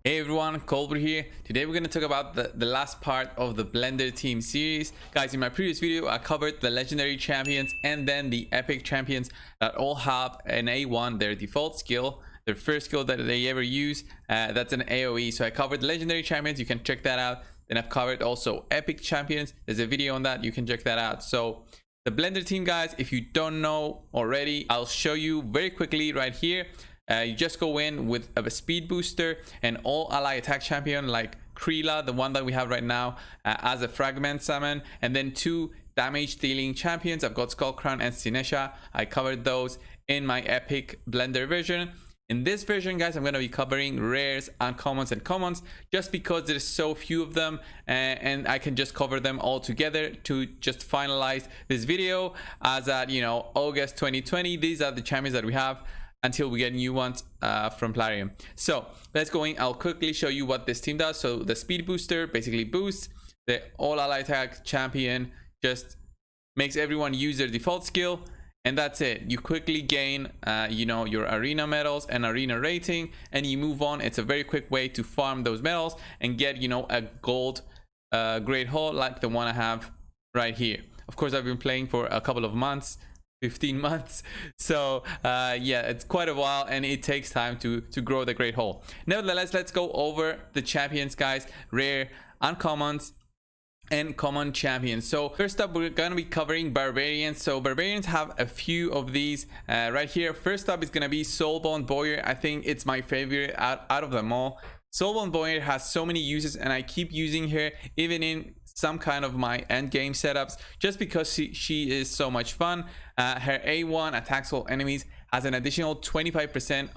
Hey everyone, Colbert here. Today we're going to talk about the last part of the Blender Team series. Guys, in my previous video, I covered the legendary champions and then the epic champions that all have an A1, their default skill, their first skill that they ever use. That's an AoE. So I covered the legendary champions. You can check that out. Then I've covered also epic champions. There's a video on that. You can check that out. So the Blender Team, guys, if you don't know already, I'll show you very quickly right here. You just go in with a speed booster and all ally attack champion like Krila, the one that we have right now, as a fragment summon, and then 2 damage dealing champions. I've got Skullcrown and Sinesha. I covered those in my epic Blender version. In this version, guys, I'm going to be covering rares, uncommons, and commons just because there's so few of them, and I can just cover them all together to just finalize this video as at, you know, August 2020. These are the champions that we have until we get new ones from Plarium. So let's go in. I'll quickly show you what this team does. So the speed booster basically boosts the all ally attack champion, just makes everyone use their default skill, and that's it. You quickly gain you know, your arena medals and arena rating, and you move on. It's a very quick way to farm those medals and get, you know, a gold great haul like the one I have right here. Of course, I've been playing for a couple of months, 15 months, so yeah, it's quite a while and it takes time to grow the great haul. Nevertheless, let's go over the champions, guys, rare, uncommons, and common champions. So first up, we're going to be covering Barbarians. So Barbarians have a few of these right here. First up is going to be Soulbound Boyar. I think it's my favorite out of them all. Soulbound Boyar has so many uses, and I keep using her even in some kind of my end game setups just because she is so much fun. Her A1 attacks all enemies, has an additional 25%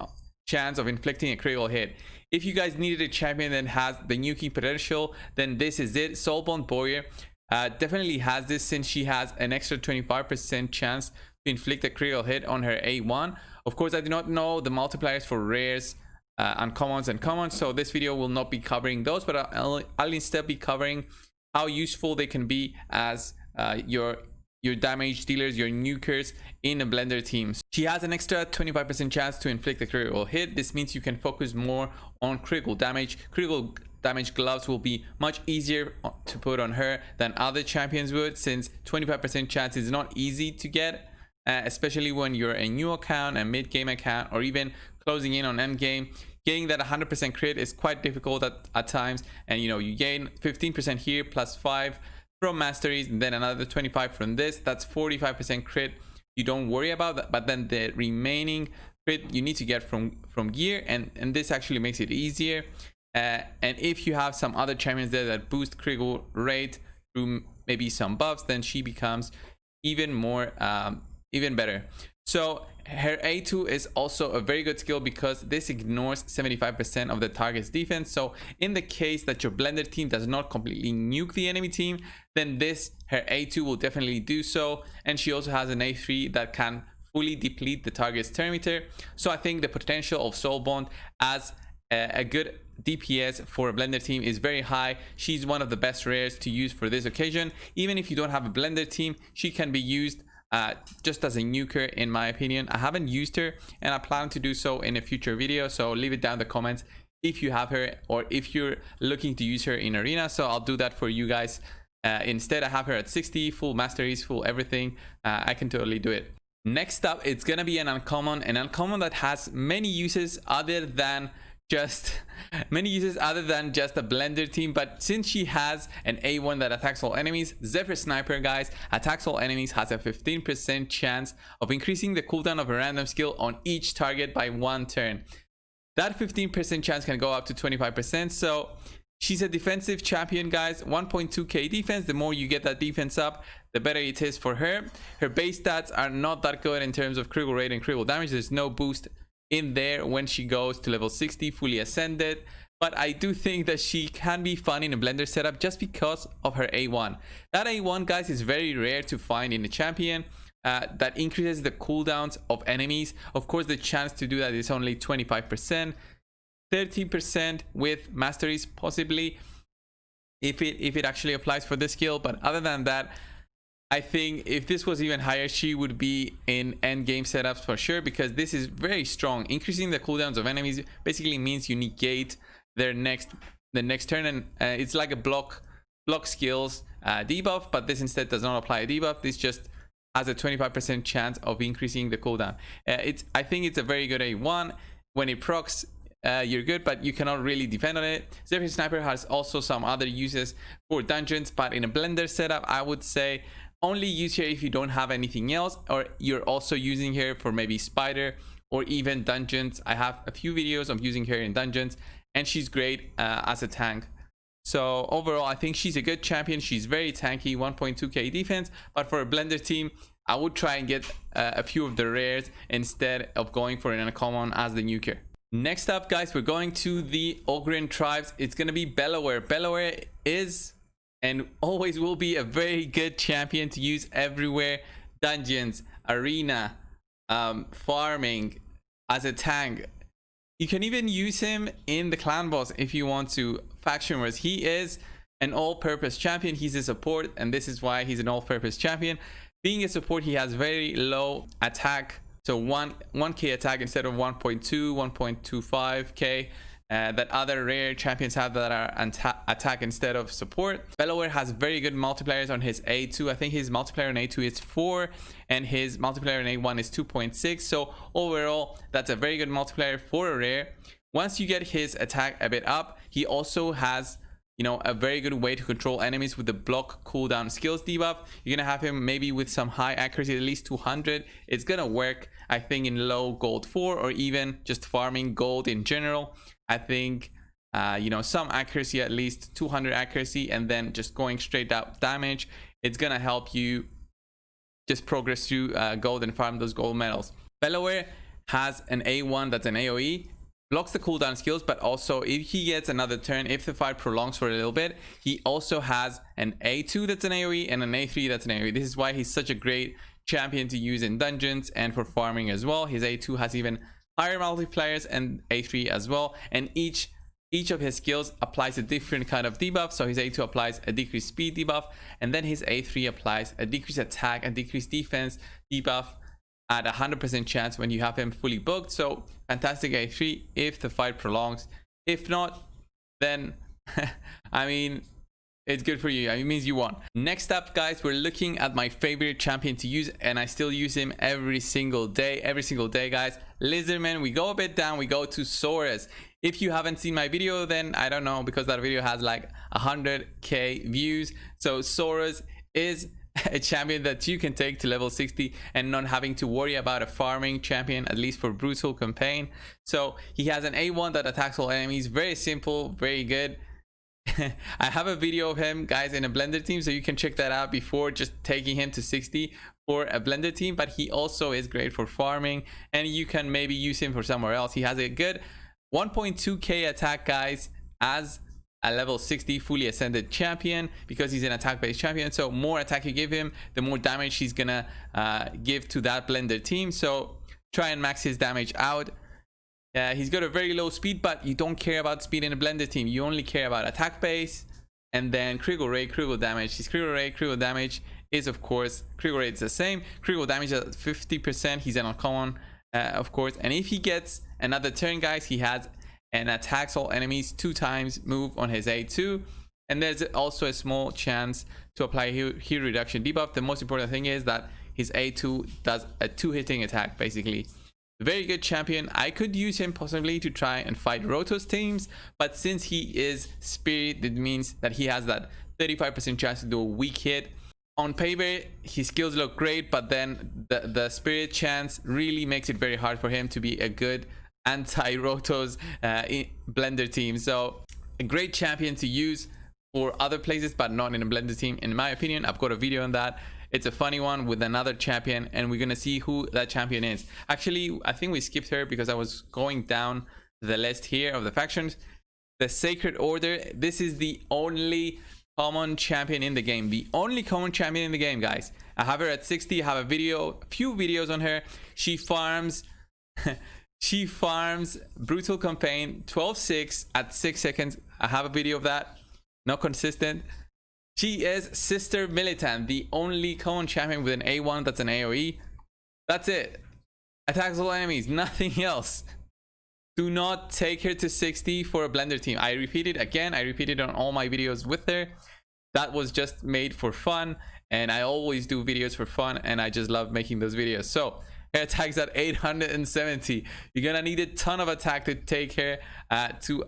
chance of inflicting a critical hit. If you guys needed a champion that has the nuking potential, then this is it. Soulbound Boyar definitely has this, since she has an extra 25% chance to inflict a critical hit on her A1. Of course, I do not know the multipliers for rares, uncommons, and commons, so this video will not be covering those, but I'll instead be covering how useful they can be as your damage dealers, your nukers in a Blender team. She has an extra 25% chance to inflict a critical hit. This means you can focus more on critical damage. Critical damage gloves will be much easier to put on her than other champions would, since 25% chance is not easy to get, especially when you're a new account, a mid-game account, or even closing in on end game. Getting that 100% crit is quite difficult at times, and you know, you gain 15% here plus 5 from masteries, and then another 25 from this. That's 45% crit you don't worry about that, but then the remaining crit you need to get from gear, and this actually makes it easier. And if you have some other champions there that boost critical rate through maybe some buffs, then she becomes even more even better. So her A2 is also a very good skill because this ignores 75% of the target's defense. So in the case that your Blender team does not completely nuke the enemy team, then her A2 will definitely do so. And she also has an A3 that can fully deplete the target's turn meter. So I think the potential of Soulbound as a good DPS for a Blender team is very high. She's one of the best rares to use for this occasion. Even if you don't have a Blender team, she can be used just as a nuker, in my opinion. I haven't used her, and I plan to do so in a future video, so leave it down in the comments if you have her or if you're looking to use her in arena. So I'll do that for you guys. Instead, I have her at 60, full masteries, full everything. I can totally do it. Next up, it's gonna be an uncommon that has many uses other than just a Blender team. But since she has an A1 that attacks all enemies, Zephyr Sniper, guys, attacks all enemies, has a 15% chance of increasing the cooldown of a random skill on each target by 1 turn. That 15% chance can go up to 25%. So she's a defensive champion, guys. 1.2k defense. The more you get that defense up, the better it is for her. Her base stats are not that good in terms of critical rate and critical damage. There's no boost in there when she goes to level 60 fully ascended, but I do think that she can be fun in a Blender setup just because of her A1. That A1, guys, is very rare to find in a champion. That increases the cooldowns of enemies. Of course, the chance to do that is only 25%, 30% with masteries possibly, if it actually applies for this skill. But other than that, I think if this was even higher, she would be in end game setups for sure, because this is very strong. Increasing the cooldowns of enemies basically means you negate the next turn, and it's like a block skills debuff, but this instead does not apply a debuff. This just has a 25% chance of increasing the cooldown. I think it's a very good A1. When it procs, you're good, but you cannot really depend on it. Zephyr Sniper has also some other uses for dungeons, but in a blender setup, I would say only use here if you don't have anything else, or you're also using here for maybe spider or even dungeons. I have a few videos of using her in dungeons, and she's great as a tank. So overall, I think she's a good champion. She's very tanky, 1.2k defense, but for a blender team, I would try and get a few of the rares instead of going for an uncommon as the nuker. Next up, guys, we're going to the Ogren tribes. It's going to be Bellower. Bellower is and always will be a very good champion to use everywhere. Dungeons, arena, farming, as a tank. You can even use him in the clan boss if you want to. Faction wars. He is an all-purpose champion. He's a support, and this is why he's an all-purpose champion. Being a support, he has very low attack, so 1k attack instead of 1.2, 1.25k that other rare champions have that are attack instead of support. Bellower has very good multipliers on his A2. I think his multiplier on A2 is 4 and his multiplier on A1 is 2.6. So overall, that's a very good multiplier for a rare. Once you get his attack a bit up, he also has, you know, a very good way to control enemies with the block cooldown skills debuff. You're gonna have him maybe with some high accuracy, at least 200. It's gonna work, I think, in low gold 4 or even just farming gold in general. I think you know, some accuracy, at least 200 accuracy, and then just going straight up damage. It's gonna help you just progress through gold and farm those gold medals. Bellower has an A1 that's an AoE, blocks the cooldown skills, but also if he gets another turn, if the fight prolongs for a little bit, he also has an A2 that's an AoE and an A3 that's an AoE. This is why he's such a great champion to use in dungeons and for farming as well. His A2 has even higher multipliers and A3 as well, and each of his skills applies a different kind of debuff. So his A2 applies a decreased speed debuff, and then his A3 applies a decreased attack and decreased defense debuff at 100% chance when you have him fully booked. So fantastic A3 if the fight prolongs. If not, then I mean, it's good for you. It means you won. Next up, guys, we're looking at my favorite champion to use, and I still use him every single day, guys. Lizardman. We go a bit down, we go to Soros. If you haven't seen my video, then I don't know, because that video has like 100k views. So Soros is a champion that you can take to level 60 and not having to worry about a farming champion, at least for brutal campaign. So he has an A1 that attacks all enemies. Very simple, very good. I have a video of him, guys, in a blender team, so you can check that out before just taking him to 60 for a blender team. But he also is great for farming, and you can maybe use him for somewhere else. He has a good 1.2k attack, guys, as a level 60 fully ascended champion, because he's an attack based champion. So more attack you give him, the more damage he's gonna give to that blender team. So try and max his damage out. He's got a very low speed, but you don't care about speed in a blender team. You only care about attack base and then critical rate, critical damage. His critical rate, critical damage is, of course, critical rate is the same. Critical damage at 50%. He's an uncommon, of course. And if he gets another turn, guys, he has an attacks all enemies 2 times move on his A2. And there's also a small chance to apply hero reduction debuff. The most important thing is that his A2 does a 2-hitting attack, basically. Very good champion. I could use him possibly to try and fight Rotos teams, but since he is spirit, it means that he has that 35% chance to do a weak hit. On paper, his skills look great, but then the spirit chance really makes it very hard for him to be a good anti-Rotos blender team. So a great champion to use for other places, but not in a blender team, in my opinion. I've got a video on that. It's a funny one with another champion, and we're gonna see who that champion is. Actually, I think we skipped her because I was going down the list here of the factions. The Sacred Order. This is the only common champion in the game. The only common champion in the game, guys. I have her at 60. I have a few videos on her. She farms she farms brutal campaign 12-6 at 6 seconds. I have a video of that. Not consistent. She is Sister Militant, the only common champion with an A1 that's an AoE. That's it. Attacks all enemies, nothing else. Do not take her to 60 for a blender team. I repeat it again. I repeat it on all my videos with her. That was just made for fun, and I always do videos for fun, and I just love making those videos. So her attack's at 870. You're gonna need a ton of attack to take her to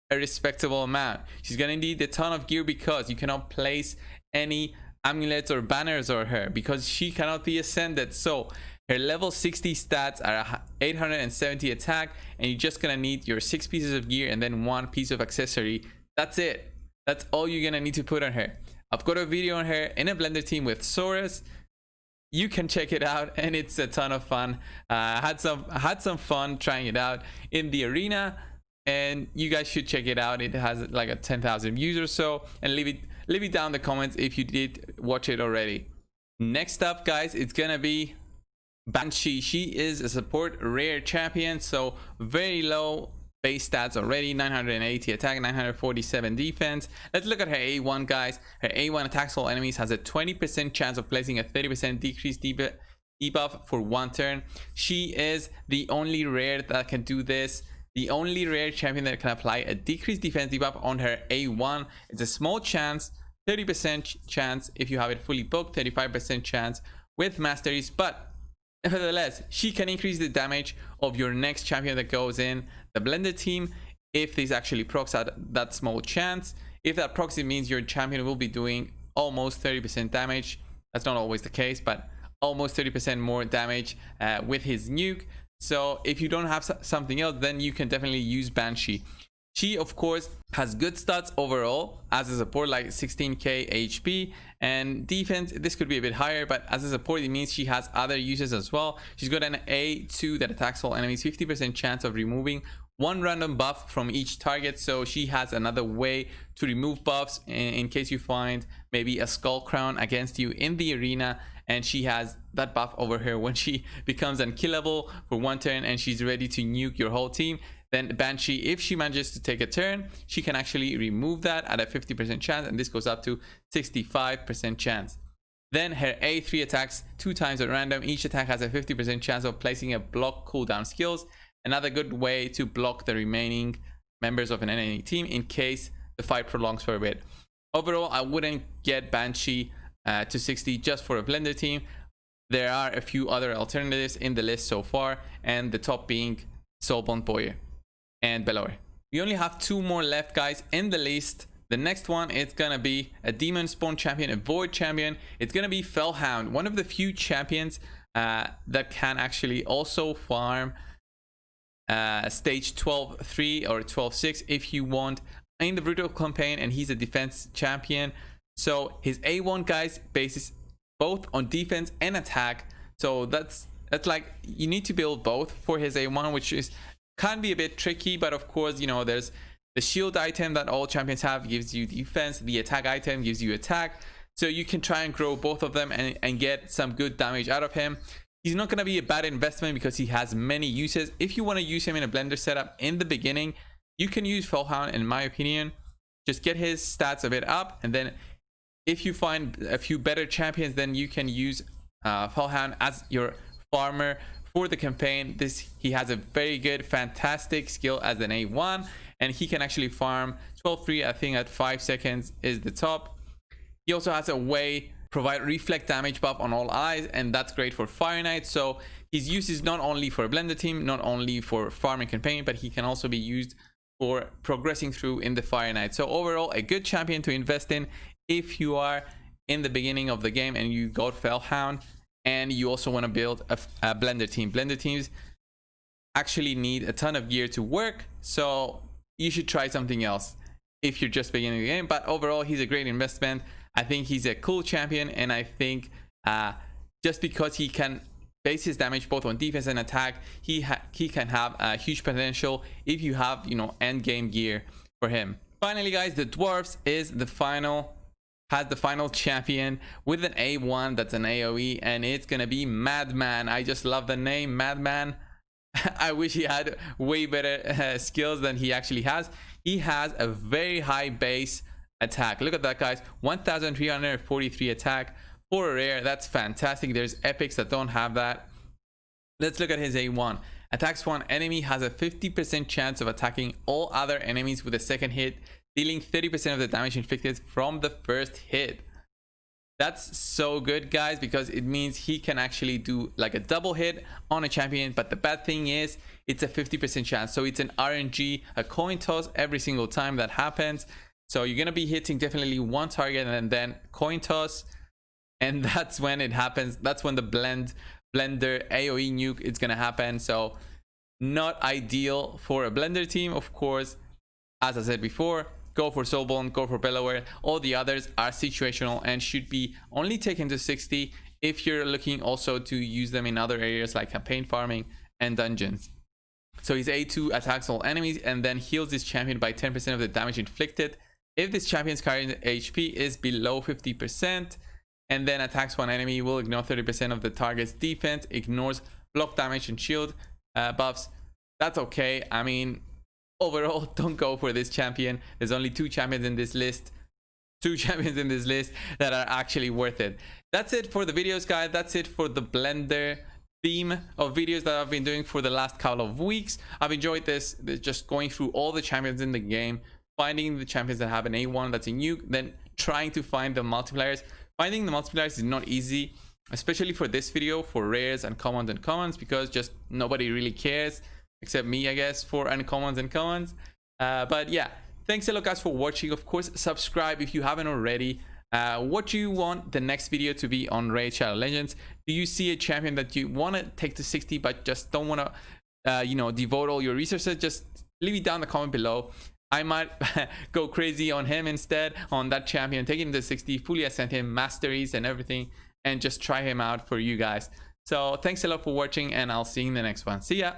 a respectable amount. She's gonna need a ton of gear because you cannot place any amulets or banners on her because she cannot be ascended. So her level 60 stats are 870 attack, and you're just gonna need your 6 pieces of gear and then 1 piece of accessory. That's it. That's all you're gonna need to put on her. I've got a video on her in a blender team with Soros. You can check it out, and it's a ton of fun. Had some fun trying it out in the arena, and you guys should check it out. It has like a 10,000 views or so, and leave it down in the comments if you did watch it already. Next up, guys, it's gonna be Banshee. She is a support rare champion, so very low base stats already. 980 attack, 947 defense. Let's look at her A1, guys. Her A1 attacks all enemies, has a 20% chance of placing a 30% decreased debuff for 1 turn. She is the only rare that can do this. The only rare champion that can apply a decreased defense debuff on her A1. It's a small chance, 30% chance if you have it fully booked, 35% chance with masteries, but nevertheless, she can increase the damage of your next champion that goes in the blended team if this actually procs at that small chance. If that procs, it means your champion will be doing almost 30% damage. That's not always the case, but almost 30% more damage with his nuke. So if you don't have something else, then you can definitely use Banshee. She, of course, has good stats overall as a support, like 16k HP, and defense, this could be a bit higher, but as a support, it means she has other uses as well. She's got an A2 that attacks all enemies, 50% chance of removing 1 random buff from each target. So she has another way to remove buffs in case you find maybe a skull crown against you in the arena, and she has that buff over her when she becomes unkillable for 1 turn and she's ready to nuke your whole team. Then Banshee, if she manages to take a turn, she can actually remove that at a 50% chance, and this goes up to 65% chance. Then her A3 attacks 2 times at random. Each attack has a 50% chance of placing a block cooldown skills. Another good way to block the remaining members of an enemy team in case the fight prolongs for a bit. Overall, I wouldn't get Banshee to 60 just for a blender team. There are a few other alternatives in the list so far, and the top being Soulbound Boyer and Belor. We only have 2 more left, guys, in the list. The next one is gonna be a demon spawn champion, a void champion. It's gonna be Felhound, one of the few champions that can actually also farm stage 12-3 or 12-6 if you want in the brutal campaign, and he's a defense champion. So his A1, guys, bases both on defense and attack. So that's like, you need to build both for his A1, which is can be a bit tricky, but of course, you know, there's the shield item that all champions have, gives you defense. The attack item gives you attack, so you can try and grow both of them and get some good damage out of him. He's not going to be a bad investment because he has many uses. If you want to use him in a blender setup in the beginning, you can use Felhound, in my opinion. Just get his stats a bit up, and then if you find a few better champions, then you can use Felhound as your farmer for the campaign. He has a very good, fantastic skill as an A1, and he can actually farm 12-3. I think at 5 seconds is the top. He also has a way provide reflect damage buff on all eyes, and that's great for Fire Knight. So his use is not only for a blender team, not only for farming campaign, but he can also be used for progressing through in the Fire Knight. So overall, a good champion to invest in if you are in the beginning of the game and you got Felhound, and you also want to build a blender team. Blender teams actually need a ton of gear to work, so you should try something else if you're just beginning the game. But overall, he's a great investment. I think he's a cool champion, and I think just because he can base his damage both on defense and attack, he can have a huge potential if you have, you know, end game gear for him. Finally, guys, the dwarves has the final champion with an A1 that's an AoE, and it's gonna be Madman. I just love the name Madman. I wish he had way better skills than he actually has. He has a very high base attack. Look at that, guys. 1343 attack for a rare. That's fantastic. There's epics that don't have that. Let's look at his A1. Attacks one enemy, has a 50% chance of attacking all other enemies with a second hit, dealing 30% of the damage inflicted from the first hit. That's so good, guys, because it means he can actually do like a double hit on a champion. But the bad thing is it's a 50% chance, so it's an RNG, a coin toss every single time that happens. So you're gonna be hitting definitely one target and then coin toss, and that's when it happens. That's when the blender AoE nuke is gonna happen. So not ideal for a blender team, of course. As I said before, go for Soulbone, go for Bellower. All the others are situational and should be only taken to 60 if you're looking also to use them in other areas like campaign farming and dungeons. So his A2 attacks all enemies and then heals this champion by 10% of the damage inflicted if this champion's current HP is below 50%, and then attacks one enemy, will ignore 30% of the target's defense, ignores block damage and shield buffs. That's okay. I mean, overall, don't go for this champion. There's only two champions in this list that are actually worth it. That's it for the videos, guys. That's it for the blender theme of videos that I've been doing for the last couple of weeks. I've enjoyed this just going through all the champions in the game, finding the champions that have an A1 that's a nuke, then trying to find the multipliers. Finding the multipliers is not easy, especially for this video, for rares and commons, because just nobody really cares except me, I guess, for uncommons and commons. But yeah, thanks a lot, guys, for watching. Of course, subscribe if you haven't already. What do you want the next video to be on Raid Shadow Legends? Do you see a champion that you want to take to 60 but just don't want to you know, devote all your resources? Just leave it down in the comment below. I might go crazy on him instead, on that champion, take him to 60, fully ascend him, masteries and everything, and just try him out for you guys. So thanks a lot for watching, and I'll see you in the next one. See ya.